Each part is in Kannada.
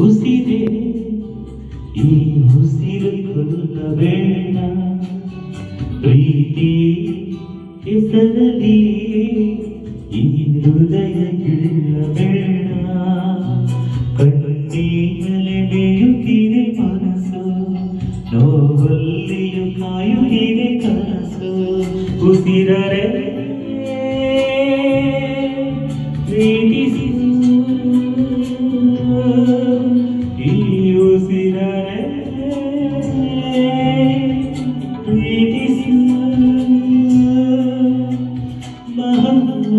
ಉಸಿರೇ ಈ ಉಸಿರು ಕೊಲ್ಲಬೇಡ, ಪ್ರೀತಿ ಹೆಸರಲ್ಲಿ ಈ ಹೃದಯ ಗೆಲ್ಲಬೇಡ. ಕಣ್ಣೀರಲೆ ಬೇಯುತ್ತಿದೆ ಮನಸ್ಸು, ನೋವಲ್ಲಿಯೂ ಕಾಯುತ್ತಿದೆ ಕನಸು. ಉಸಿರರೆ ಪ್ರೀತಿಸಿ, ಈ ಉಸಿರರೆ ಪ್ರೀತಿಸಿ.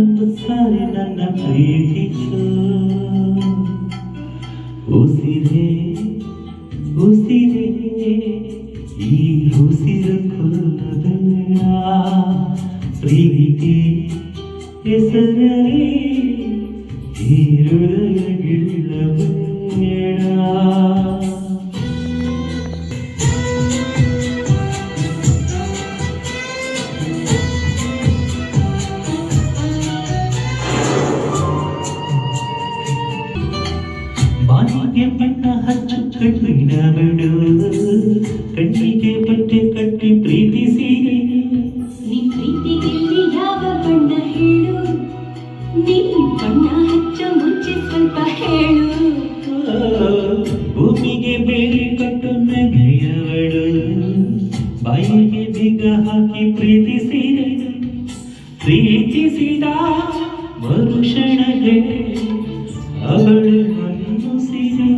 ಒಂದು ಸಾರಿ ನನ್ನ ಪ್ರೀತಿಸು. ಉಸಿರೇ ಉಸಿರೇ ಈ ಉಸಿರು ಕೊಲ್ಲಬೇಡ, ಪ್ರೀತಿ ಹೆಸರಲ್ಲಿ ಈ ಹೃದಯ ಗೆಲ್ಲಬೇಡ. ಬಾಯಿಗೆ ಬಣ್ಣ ಹಚ್ಚು ಕಣ್ಣಿನ ಬಿಡು, ಕಣ್ಣಿಗೆ ಬಟ್ಟೆ ಕಟ್ಟಿ ಪ್ರೀತಿಸಿ. ನೀ ಪ್ರೀತಿಗೆಲ್ಲಿ ಯಾವ ಬಣ್ಣ ಹೇಳು, ನೀ ಬಣ್ಣ ಹಚ್ಚ ಮುಂಚೆ ಸ್ವಲ್ಪ ಹೇಳು. ಭೂಮಿಗೆ ಬೇರೆ ಕಟ್ಟು ನಗೆಯವಳು, ಬಾಯಿಗೆ ಬೀಗ ಹಾಕಿ ಪ್ರೀತಿಸಿದ. ಪ್ರೀತಿಸಿದ ಮರುಕ್ಷಣಗೆ ಅವಳು ಮನಸ್ಸಿರು.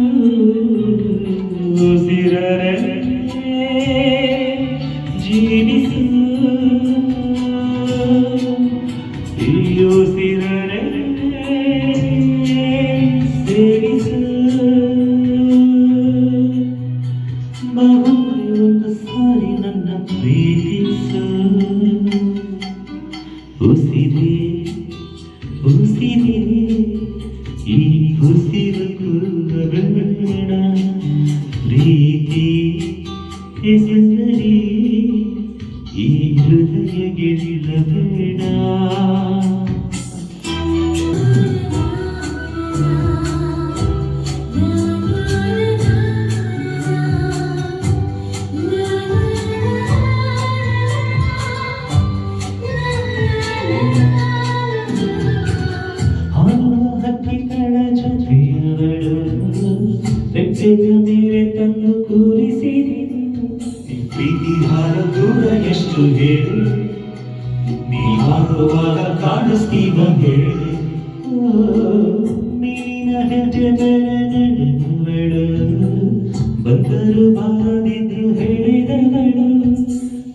ಉಸಿರರೆ ಜೀವಿಸು, ಈ ಉಸಿರರೆ ಸೇರಿಸು. ಬಹು ಒಂದು ಸಾರಿ ನನ್ನ ಪ್ರೀತಿಸು. ಉಸಿರೇ ಉಸಿರೇ ಈ ಉಸಿರು ಕೊಲ್ಲಬೇಡ, ಪ್ರೀತಿ ಹೆಸರಲ್ಲಿ ಈ ಹೃದಯ ಗೆಲ್ಲಬೇಡ. ಹಕ್ಕಿಗಳ ಜೊತೆಯವಳು, ಬೆಚ್ಚೆಯ ಮೇಲೆ ತಂದು ಕೂರಿಸಿದೆ. ಪ್ರೀತಿ ಹಾರ ದೂರ ಎಷ್ಟು ಹೇಳಿ, ನೀ ಹಾಕುವಾಗ ಕಾಣಿಸ್ತೀವ ಹೇಳಿ. ನೀನ ಹೆಜ್ಜೆ ಮೇಲೆ ನಡೆದವಳು, ಬಂದರು ಬಾರದಿದ್ರು ಹೇಳಿದವಳು.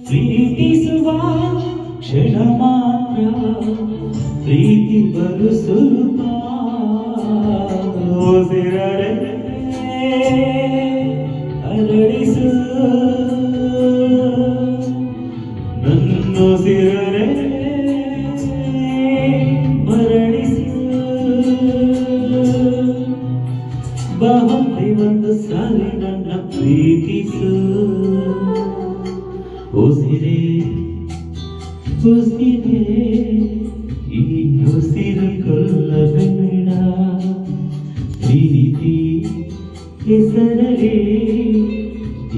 ಪ್ರೀತಿಸುವ ಕ್ಷಣ ಮಾತ್ರ ಪ್ರೀತಿ ಬಲು ಸುಲಭ. ಉಸಿರರೆ ಅರಳಿಸು, ನನ್ನುಸಿರರೆ ಮರಳಿಸು. ಬಹು ಒಂದು ಸಾರಿ ನನ್ನ ಪ್ರೀತಿಸು. ಉಸಿರೇ ಉಸಿರೇ ಈ ಉಸಿರು ಕೊಲ್ಲಬೇಡ, ಪ್ರೀತಿ ಹೆಸರೇ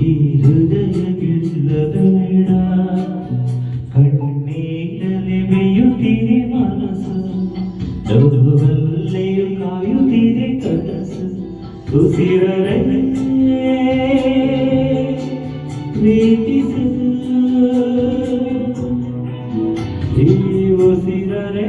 ಈ ಹೃದಯ ಗೆಲ್ಲಬೇಡ. ಕಣ್ಣೀರಲೆ ಬೇಯುತ್ತಿದೆ ಮನಸ್ಸು, ನೋವಲ್ಲಿಯೂ ಕಾಯುತ್ತಿದೆ ಕನಸು. ಉಸಿರರೆ ಪ್ರೀತಿಸು, ಈ ಉಸಿರರೆ